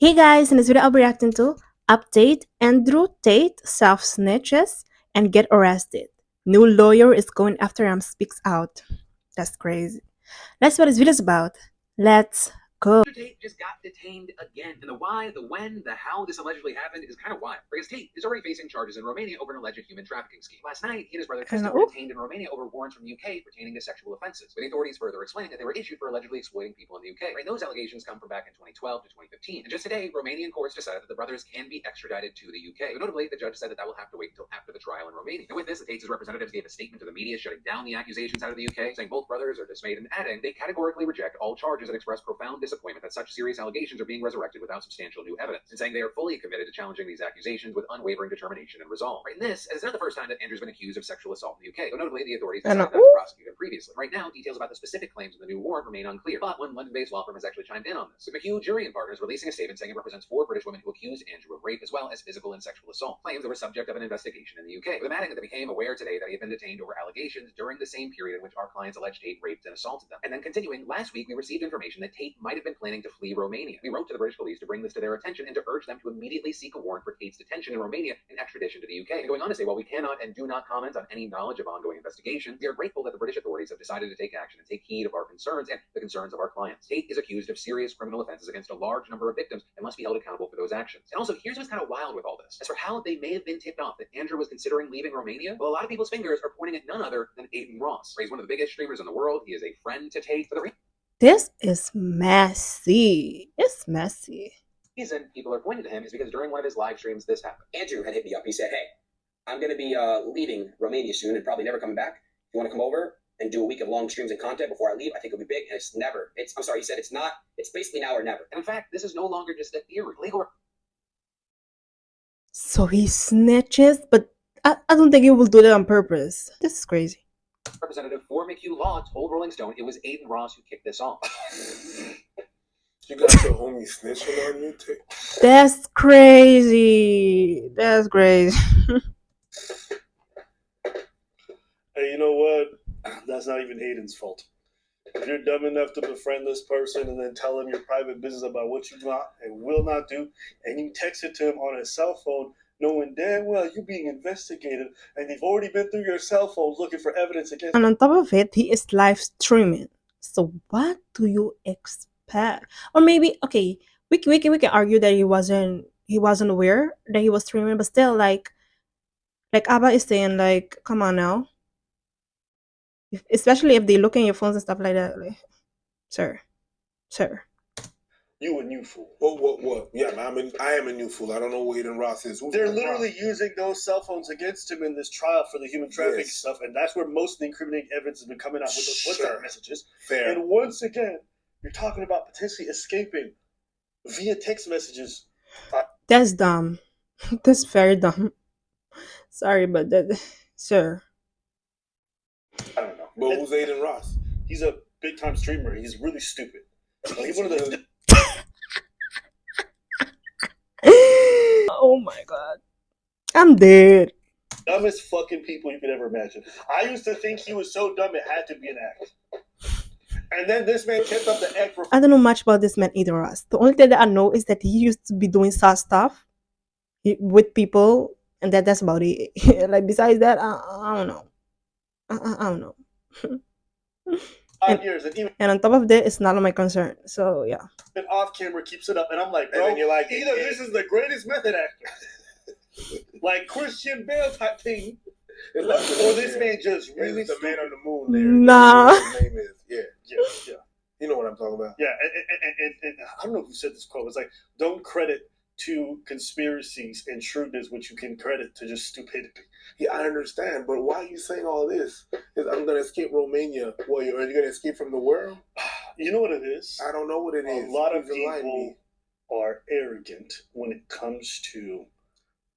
Hey guys, in this video I'll be reacting to Update Andrew Tate self-snitches and get arrested. New lawyer is going after him speaks out. That's crazy. That's what this video is about. Let's go. Tate just got detained again. And the why, the when, the how this allegedly happened is kind of wild. Because Tate is already facing charges in Romania over an alleged human trafficking scheme. Last night, he and his brother Tristan were detained in Romania over warrants from the UK pertaining to sexual offenses, with authorities further explaining that they were issued for allegedly exploiting people in the UK. Right, those allegations come from back in 2012 to 2015. And just today, Romanian courts decided that the brothers can be extradited to the UK. But notably, the judge said that that will have to wait until after the trial in Romania. And with this, the Tate's representatives gave a statement to the media shutting down the accusations out of the UK, saying both brothers are dismayed and adding they categorically reject all charges and express profound disappointment that such serious allegations are being resurrected without substantial new evidence, and saying they are fully committed to challenging these accusations with unwavering determination and resolve. Right, and this is not the first time that Andrew's been accused of sexual assault in the UK, though notably the authorities decided not to prosecute him previously. Right now, details about the specific claims in the new warrant remain unclear, but one London-based law firm has actually chimed in on this, with McHugh Jury and Partners releasing a statement saying it represents 4 British women who accused Andrew of rape as well as physical and sexual assault, claims that were subject of an investigation in the UK, with them adding that they became aware today that he had been detained over allegations during the same period in which our clients alleged Tate raped and assaulted them. And then continuing, last week we received information that Tate might have been planning to flee Romania. We wrote to the British police to bring this to their attention and to urge them to immediately seek a warrant for Tate's detention in Romania and extradition to the UK. And going on to say, while we cannot and do not comment on any knowledge of ongoing investigations, we are grateful that the British authorities have decided to take action and take heed of our concerns and the concerns of our clients. Tate is accused of serious criminal offenses against a large number of victims and must be held accountable for those actions. And also, here's what's kind of wild with all this. As for how they may have been tipped off that Andrew was considering leaving Romania, well, a lot of people's fingers are pointing at none other than Aiden Ross. He's one of the biggest streamers in the world. He is a friend to Tate. But This is messy. It's messy. reason people are pointing to him is because during one of his live streams, this happened. Andrew had hit me up. He said, "Hey, I'm going to be leaving Romania soon and probably never coming back. If you want to come over and do a week of long streams and content before I leave, I think it'll be big." And I'm sorry, he said it's not, it's basically now or never. And in fact, this is no longer just a theory. Legal. So he snitches, but I don't think he will do that on purpose. This is crazy. Representative for McHugh Law told Rolling Stone it was Aiden Ross who kicked this off. You got your homie snitching on you, Tate? That's crazy. That's crazy. Hey, you know what? That's not even Aiden's fault. If you're dumb enough to befriend this person and then tell him your private business about what you not and will not do, and you text it to him on his cell phone, knowing damn well you're being investigated, and they've already been through your cell phone looking for evidence against. And on top of it, he is live streaming. So what do you expect? Or maybe okay, we can argue that he wasn't aware that he was streaming, but still, like Abba is saying, like, come on now. Especially if they look in your phones and stuff like that, like, sir. You a new fool. What? Yeah, I am a new fool. I don't know what Aiden Ross is. They're literally using those cell phones against him in this trial for the human trafficking stuff, and that's where most of the incriminating evidence has been coming out with those WhatsApp messages. Fair. And once again, you're talking about potentially escaping via text messages. That's dumb. That's very dumb. Sorry, but that, sir. I don't know. But who's Aiden Ross? He's a big time streamer. He's really stupid. He's one of the. Oh my god. I'm dead. Dumbest fucking people you could ever imagine. I used to think he was so dumb it had to be an act. And then this man kept up the act for. I don't know much about this man either, Ross. The only thing that I know is that he used to be doing sus stuff with people, and that's about it. Like, besides that, I don't know. I don't know. 5 years, and even And on top of that, it's not of my concern. So yeah. off camera keeps it up, and I'm like, bro, And then you're like, either this is the greatest method actor, like Christian Bale type thing, It's like or this man just really the man on the moon there. Nah. His name is. yeah. You know what I'm talking about. Yeah, and I don't know who said this quote. It's like, don't credit to conspiracies and shrewdness what you can credit to just stupidity. Yeah, I understand, but why are you saying all this? Is I'm gonna escape Romania. Well, are you gonna escape from the world? You know what it is? I don't know what it is. A lot of Please enlighten people me. are arrogant when it comes to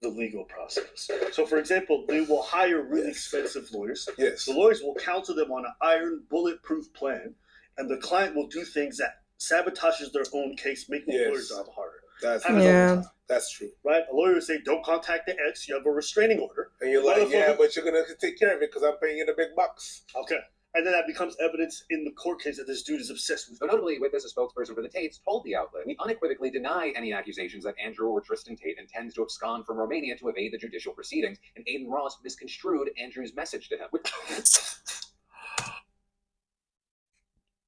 the legal process. So, for example, they will hire really expensive lawyers. Yes. The lawyers will counsel them on an iron, bulletproof plan, and the client will do things that sabotages their own case, making the lawyer's job harder. That's true. Right? A lawyer would say, don't contact the ex, you have a restraining order. And you're like, yeah, but you're going to take care of it because I'm paying you the big bucks. Okay. and then that becomes evidence in the court case that this dude is obsessed with. So notably, with this, a spokesperson for the Tates told the outlet, we unequivocally deny any accusations that Andrew or Tristan Tate intends to abscond from Romania to evade the judicial proceedings, and Aiden Ross misconstrued Andrew's message to him.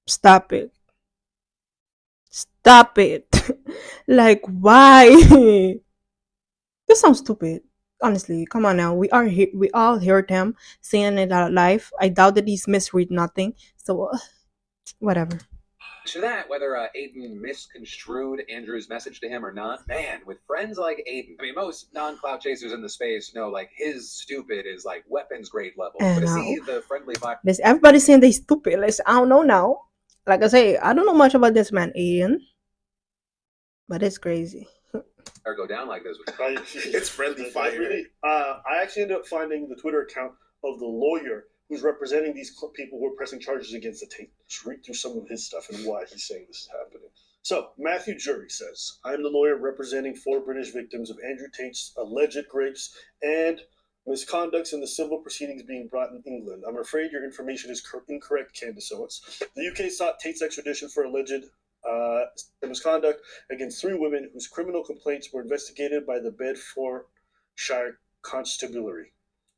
Stop it. Stop it. Like, why? This sounds stupid. Honestly, come on now. We all heard him saying it out live. I doubt that he's misread nothing. So, whatever. To that, whether Aiden misconstrued Andrew's message to him or not, man, with friends like Aiden, I mean, most non-clout chasers in the space know, like, his stupid is, like, weapons grade level. But to see the friendly fire... Everybody's saying they stupid. I don't know now. Like I say, I don't know much about this man, Ian. But it's crazy. Or go down like this. It's friendly fire. Really, I actually ended up finding the Twitter account of the lawyer who's representing these people who are pressing charges against the Tate. Just read through some of his stuff and why he's saying this is happening. So, Matthew Jury says, I am the lawyer representing 4 British victims of Andrew Tate's alleged rapes and misconducts in the civil proceedings being brought in England. I'm afraid your information is incorrect, Candace Owens. The UK sought Tate's extradition for alleged misconduct against 3 women whose criminal complaints were investigated by the Bedfordshire Constabulary.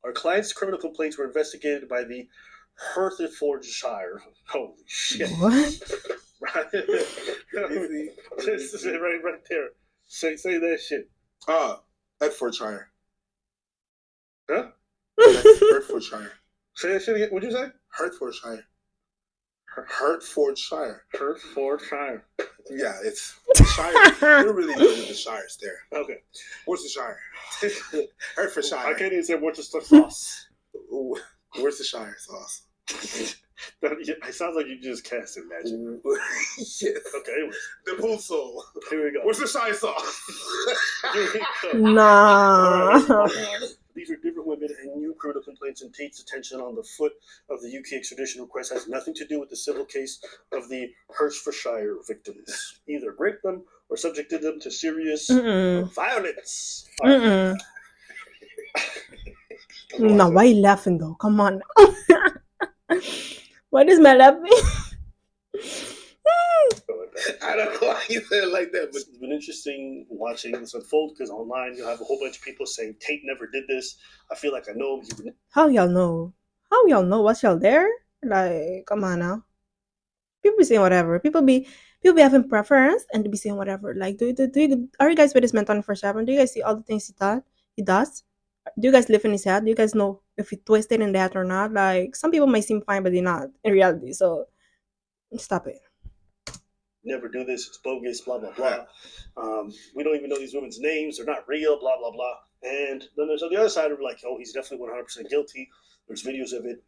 Our client's criminal complaints were investigated by the Hertfordshire. Holy shit. What? Right there. Say that shit. Bedfordshire. Huh? Hertfordshire. Say that shit again. What'd you say? Hertfordshire. Hertfordshire. Hertfordshire. Yeah, it's Shire. You're really good with the Shires there. Okay. Where's the Shire? Hertfordshire. I can't even say Worcester sauce. Where's the Shire sauce? It sounds like you just cast it, magic. Yes. Okay, anyways. The pool soul. Here we go. Where's the Shire sauce? Here we go. Nah. Right. These are different women, and new criminal complaints and Tate's attention on the foot of the UK extradition request has nothing to do with the civil case of the Hertfordshire victims. Either raped them or subjected them to serious violence. No, why are you laughing though? Come on. What is my laughing? I don't know why you said it like that, but it's been interesting watching this unfold because online you have a whole bunch of people saying Tate never did this. I feel like I know him. How y'all know? How y'all know? Was y'all there? Like, come on now. People be saying whatever. People be having preference and they be saying whatever. Like, are you guys with this man 24/7? Do you guys see all the things he does? Do you guys live in his head? Do you guys know if he twisted in that or not? Like, some people might seem fine, but they're not in reality. So, stop it. Never do this. It's bogus. Blah blah blah. We don't even know these women's names. They're not real. Blah blah blah. And then there's on the other side of like, oh, he's definitely 100% guilty. There's videos of it.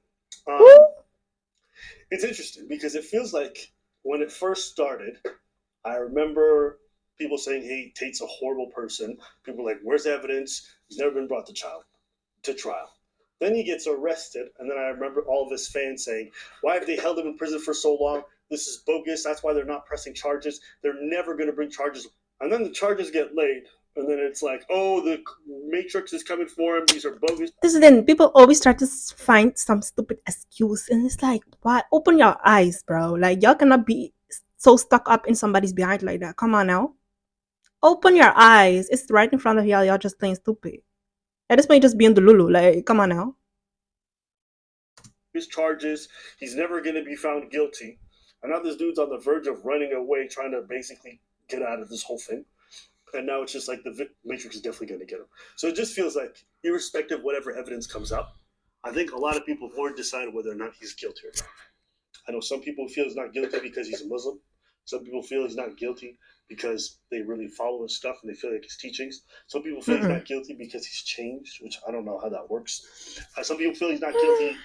It's interesting because it feels like when it first started, I remember people saying, hey, Tate's a horrible person. People were like, where's the evidence? He's never been brought to trial. Then he gets arrested, and then I remember all of his fans saying, why have they held him in prison for so long? This is bogus. That's why they're not pressing charges. They're never going to bring charges. And then the charges get laid, and then it's like, oh, the Matrix is coming for him. These are bogus. This is then people always try to find some stupid excuse, and it's like, why? Open your eyes, bro. Like, y'all cannot be so stuck up in somebody's behind like that. Come on now. Open your eyes. It's right in front of y'all. Y'all just playing stupid. At this point, just being the Lulu. Like, come on now. His charges. He's never going to be found guilty. And now this dude's on the verge of running away, trying to basically get out of this whole thing. And now it's just like the Matrix is definitely going to get him. So it just feels like, irrespective of whatever evidence comes up, I think a lot of people have already decided whether or not he's guilty or not. I know some people feel he's not guilty because he's a Muslim. Some people feel he's not guilty because they really follow his stuff and they feel like his teachings. Some people feel he's not guilty because he's changed, which I don't know how that works. Some people feel he's not guilty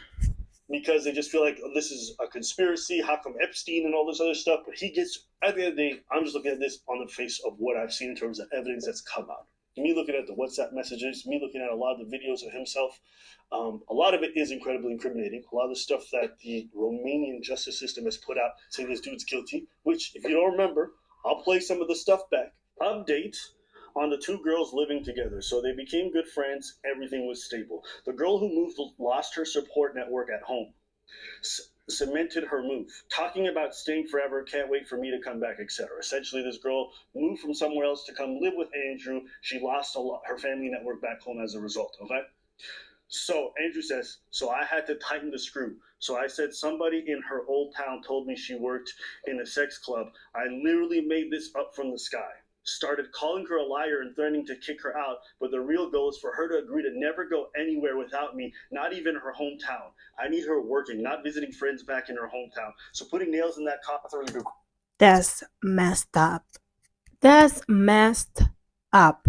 because they just feel like, oh, this is a conspiracy. How come Epstein and all this other stuff? But he gets, at the end of the day, I'm just looking at this on the face of what I've seen in terms of evidence that's come out. Me looking at the WhatsApp messages, me looking at a lot of the videos of himself, a lot of it is incredibly incriminating. A lot of the stuff that the Romanian justice system has put out saying this dude's guilty, which, if you don't remember, I'll play some of the stuff back. Update on the 2 girls living together. So they became good friends. Everything was stable. The girl who moved lost her support network at home. cemented her move, talking about staying forever, can't wait for me to come back, etc. Essentially, this girl moved from somewhere else to come live with Andrew. She lost her family network back home as a result. Okay. So Andrew says, so I had to tighten the screw. So I said somebody in her old town told me she worked in a sex club. I literally made this up from the sky. Started calling her a liar and threatening to kick her out, but the real goal is for her to agree to never go anywhere without me, not even her hometown. I need her working, not visiting friends back in her hometown. So putting nails in that coffin. That's messed up. That's messed up.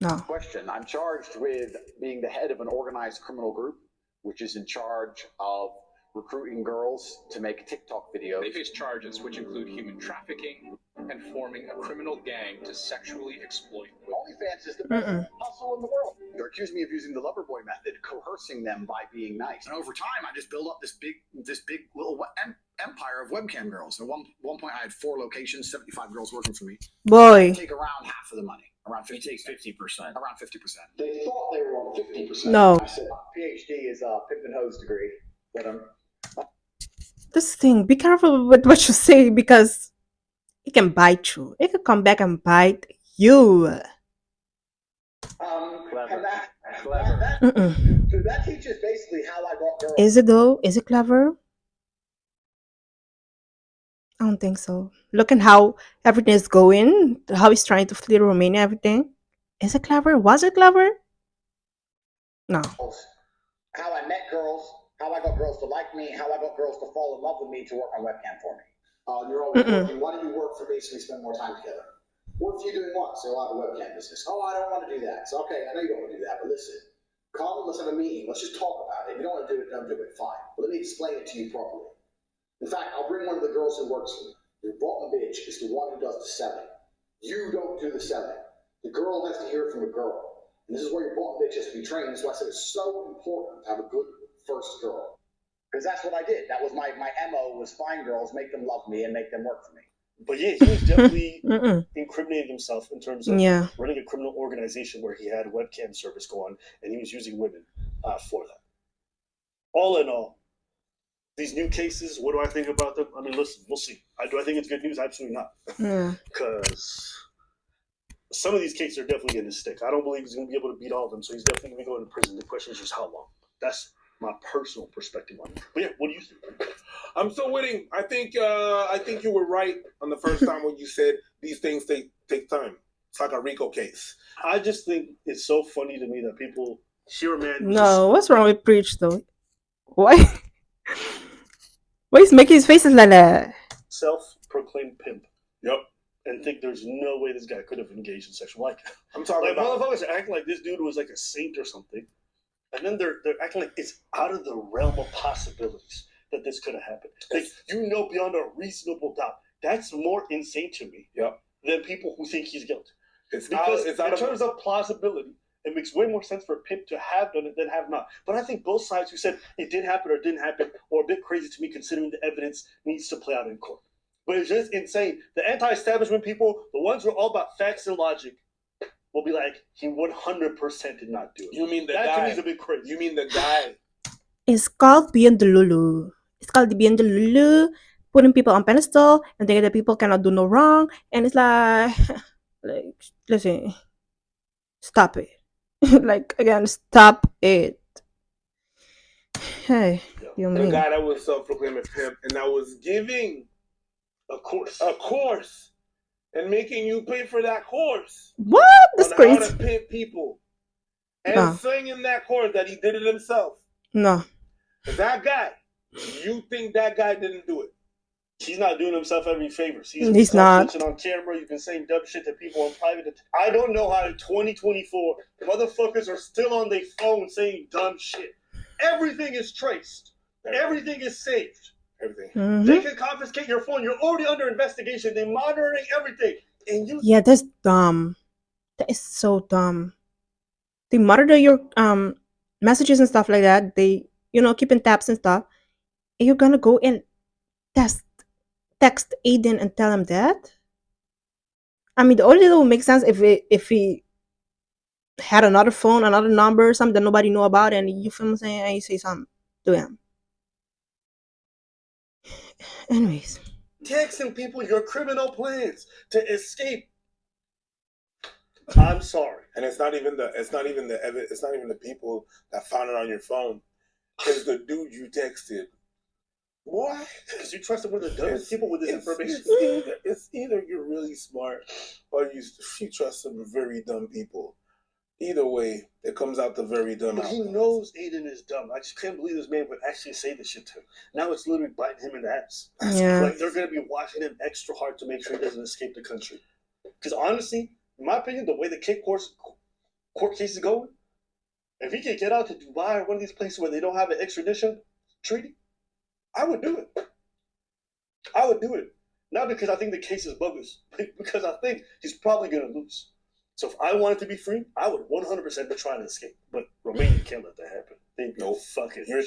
No. Question. I'm charged with being the head of an organized criminal group, which is in charge of recruiting girls to make TikTok videos. They face charges which include human trafficking and forming a criminal gang to sexually exploit women. OnlyFans is the best hustle in the world. They're accusing me of using the lover boy method, coercing them by being nice. And over time, I just built up this big little empire of webcam girls. At one point, I had 4 locations, 75 girls working for me. Boy. I take around half of the money. Around 50%. Around 50%. They thought they were on 50%. No. I said, PhD is a pimp and hose degree. But This thing, be careful with what you say because it can bite you. It can come back and bite you. Clever. That teaches basically how I got girls. Is it though? Is it clever? I don't think so. Look at how everything is going, how he's trying to flee Romania, everything. Is it clever? Was it clever? No. How I met girls, how I got girls to like me, how I got girls to fall in love with me to work on webcam for me. You're always working. Why don't you work for me so we spend more time together? What if you're doing what? So I'll have a webcam business. Oh, I don't want to do that. So, okay, I know you don't want to do that, but listen. Come, let's have a meeting. Let's just talk about it. If you don't want to do it, don't do it. Fine. But let me explain it to you properly. In fact, I'll bring one of the girls who works for me. Your bottom bitch is the one who does the selling. You don't do the selling. The girl has to hear it from the girl. And this is where your bottom bitch has to be trained. So I said it's so important to have a good first girl. Because that's what I did. That was my MO was find girls, make them love me, and make them work for me. But yeah, he was definitely incriminating himself in terms of running a criminal organization where he had webcam service go on, and he was using women for that. All in all, these new cases, what do I think about them? I mean, listen, we'll see. Do I think it's good news? Absolutely not. Because some of these cases are definitely going to stick. I don't believe he's going to be able to beat all of them, so he's definitely going to go into prison. The question is just how long. That's my personal perspective on it. But yeah, what do you think? I'm still waiting. I think you were right on the first time when you said these things take time. It's like a RICO case. I just think it's so funny to me that people hear a man. No, what's wrong with Preach though? Why? Why he's making his faces like that? Self-proclaimed pimp. Yep. And think there's no way this guy could have engaged in sexual like. I'm talking about motherfuckers are acting like this dude was like a saint or something, and then they're acting like it's out of the realm of possibilities that this could have happened. Like, beyond a reasonable doubt. That's more insane to me than people who think he's guilty. In terms of plausibility, it makes way more sense for a pimp to have done it than have not. But I think both sides who said it did happen or didn't happen are a bit crazy to me considering the evidence needs to play out in court. But it's just insane. The anti-establishment people, the ones who are all about facts and logic, will be like, he 100% did not do it. You mean the that guy? To me is a bit crazy. You mean the guy? It's called being the Lulu. It's called being the Lulu, putting people on pedestal and thinking that people cannot do no wrong. And it's like listen, stop it. Like, again, stop it. Hey, you The mean? guy that was self-proclaimed pimp and that was giving a course and making you pay for that course. What? That's on crazy. How to pimp people. And saying in that course that he did it himself. No. That guy, you think that guy didn't do it? He's not doing himself any favors. He's not. On camera, you've been saying dumb shit to people in private. I don't know how in 2024 motherfuckers are still on their phone saying dumb shit. Everything is traced. Everything is saved. Everything. They can confiscate your phone. You're already under investigation. They're monitoring everything. And you. Yeah, that's dumb. That is so dumb. They monitor your messages and stuff like that. They, keeping tabs and stuff. And you're gonna go and text Aiden and tell him that? I mean, the only thing that would make sense if he had another phone, another number, something that nobody knew about, and you feel me saying, and you say something to him. Anyways, Texting people your criminal plans to escape. I'm sorry. And it's not even the people that found it on your phone. It's the dude you texted. Why? Because you trust them with the dumbest people with this information. It's either you're really smart or you trust some very dumb people. Either way, it comes out the very dumb. But he knows Aiden is dumb. I just can't believe this man would actually say this shit to him. Now it's literally biting him in the ass. Yeah. Like they're going to be watching him extra hard to make sure he doesn't escape the country. Because honestly, in my opinion, the way the court case is going, if he can get out to Dubai or one of these places where they don't have an extradition treaty, I would do it. I would do it. Not because I think the case is bogus, but because I think he's probably going to lose. So if I wanted to be free, I would 100% be trying to escape. But Romania can't let that happen. They'd be fucking. You're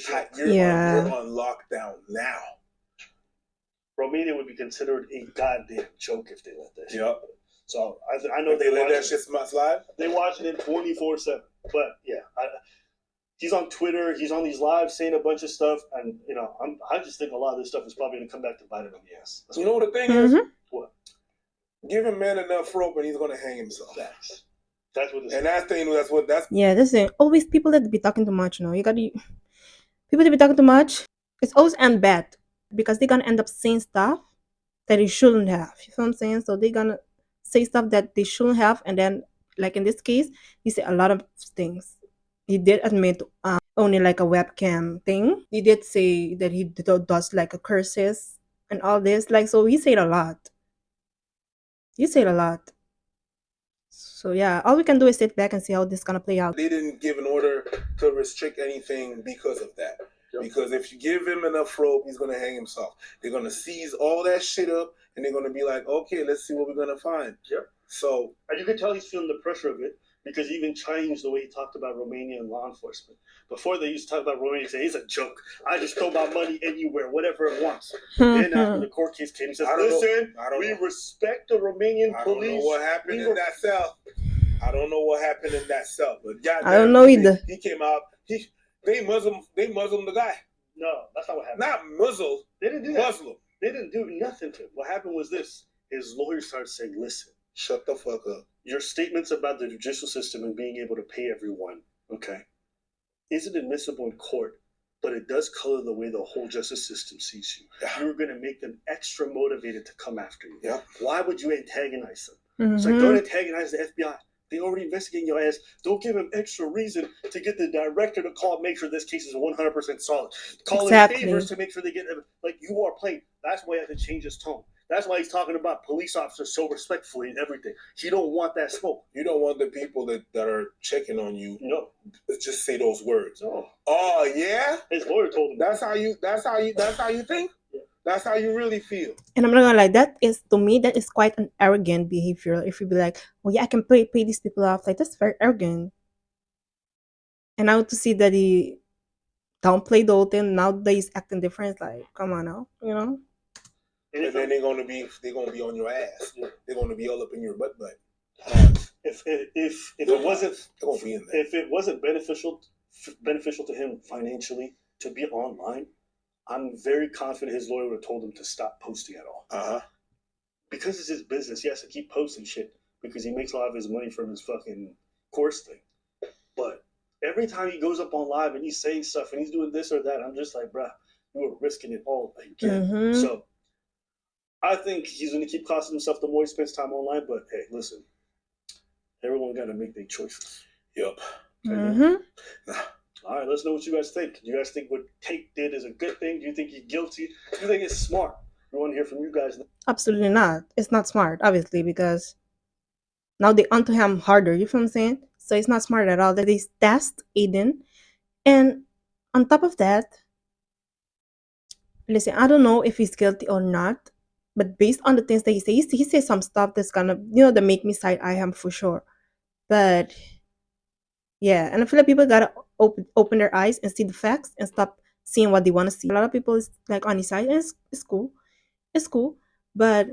Yeah. on lockdown now. Romania would be considered a goddamn joke if they let that shit Yep. happen. So I know They let that shit slide. They watching it 24/7. But yeah, he's on Twitter. He's on these lives saying a bunch of stuff, and I just think a lot of this stuff is probably going to come back to bite him in the ass. You know what the thing is? What? Give a man enough rope, and he's gonna hang himself. Facts. That's what this And is. that's Yeah, this is always people that be talking too much. You got to people that be talking too much. It's always end bad because they're gonna end up saying stuff that they shouldn't have. You know what I'm saying? So they're gonna say stuff that they shouldn't have, and then like in this case, he said a lot of things. He did admit only like a webcam thing. He did say that he does like a curses and all this. Like so, he said a lot. He said a lot. So yeah, all we can do is sit back and see how this is gonna play out. They didn't give an order to restrict anything because of that. Yep. Because if you give him enough rope, he's gonna hang himself. They're gonna seize all that shit up, and they're gonna be like, okay, let's see what we're gonna find. Yep. So, and you can tell he's feeling the pressure of it because he even changed the way he talked about Romania and law enforcement. Before they used to talk about Romania and say, it's a joke. I just throw my money anywhere, whatever it wants. Then after the court case came, he says, listen, we respect the Romanian police. I don't know what happened in that cell. I don't know what happened in that cell. But goddamn, I don't know either. He came out. They Muslim the guy. No, that's not what happened. Not Muslim. They didn't do that. Muslim. They didn't do nothing to him. What happened was this. His lawyer started saying, listen. Shut the fuck up. Your statements about the judicial system and being able to pay everyone, okay, isn't admissible in court, but it does color the way the whole justice system sees you. Yeah. You're going to make them extra motivated to come after you. Yeah. Why would you antagonize them? It's like, don't antagonize the FBI. They already investigating your ass. Don't give them extra reason to get the director to call, make sure this case is 100% solid. Call in favors to make sure they get, like, you are playing. That's why he had to change his tone. That's why he's talking about police officers so respectfully and everything. He don't want that smoke. You don't want the people that are checking on you. No, just say those words. No. Oh yeah, his lawyer told him. That's how you think. Yeah. That's how you really feel. And I'm not gonna lie, that is to me that is quite an arrogant behavior. If you be like, oh yeah, I can pay these people off, like that's very arrogant. And now to see that he downplayed the whole thing, now that he's acting different, like come on now, And then they're gonna be on your ass. Yeah. They're gonna be all up in your butt. If it wasn't beneficial to him financially to be online, I'm very confident his lawyer would have told him to stop posting at all. Because it's his business, he has to keep posting shit because he makes a lot of his money from his fucking course thing. But every time he goes up on live and he's saying stuff and he's doing this or that, I'm just like, bruh, you are risking it all again. Mm-hmm. So I think he's going to keep costing himself the more he spends time online. But hey, listen, everyone got to make their choices. Yep. Mm-hmm. All right, let's know what you guys think. Do you guys think what Tate did is a good thing? Do you think he's guilty? Do you think it's smart? We want to hear from you guys. Absolutely not. It's not smart, obviously, because now they onto him harder. You feel what I'm saying? So it's not smart at all that they test Aiden. And on top of that, listen, I don't know if he's guilty or not, but based on the things that he says some stuff that's gonna, that make me side eye him for sure. But yeah, and I feel like people gotta open their eyes and see the facts and stop seeing what they want to see. A lot of people is like on his side, and it's cool, but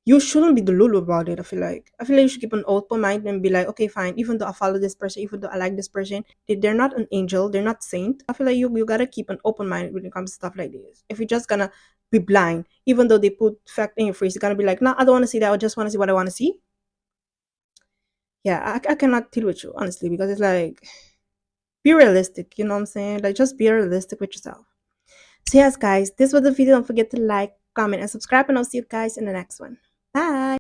you shouldn't be delulu about it. I feel like you should keep an open mind and be like, okay, fine. Even though I follow this person, even though I like this person, they're not an angel, they're not saint. I feel like you gotta keep an open mind when it comes to stuff like this. If you're just gonna be blind, even though they put fact in your face. You're gonna be like, no, I don't want to see that. I just want to see what I want to see. Yeah, I cannot deal with you honestly, because it's like, be realistic. You know what I'm saying? Like, just be realistic with yourself. So yes, guys, this was the video. Don't forget to like, comment, and subscribe, and I'll see you guys in the next one. Bye.